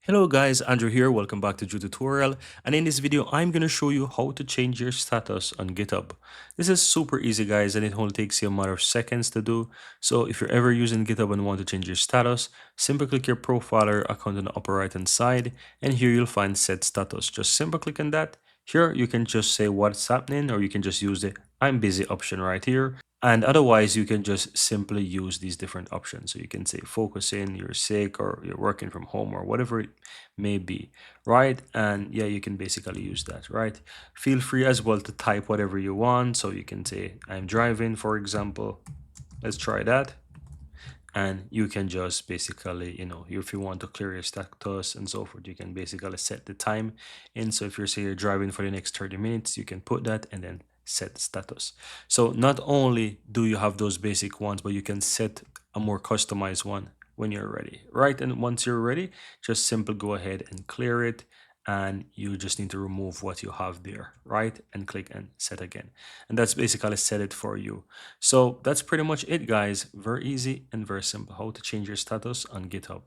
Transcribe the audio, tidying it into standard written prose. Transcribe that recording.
Hello guys, Andrew here. Welcome back to Drew Tutorial. And in this video, I'm going to show you how to change your status on GitHub. This is super easy guys, and it only takes you a matter of seconds to do. So if you're ever using GitHub and want to change your status, simply click your profile or account on the upper right hand side, and here you'll find set status. Just simply click on that. Here you can just say what's happening, or you can just use the I'm busy option right here. And otherwise, you can just simply use these different options. So you can say focusing, you're sick, or you're working from home, or whatever it may be, right? And yeah, you can basically use that, right? Feel free as well to type whatever you want. So you can say I'm driving, for example. Let's try that. And you can just basically, if you want to clear your status and so forth, you can basically set the time in. So if you're say you're driving for the next 30 minutes, you can put that and then set status. So not only do you have those basic ones, but you can set a more customized one when you're ready, right? And once you're ready, just simply go ahead and clear it, and you just need to remove what you have there, right? And click and set again. And that's basically set it for you. So that's pretty much it, guys. Very easy and very simple how to change your status on GitHub.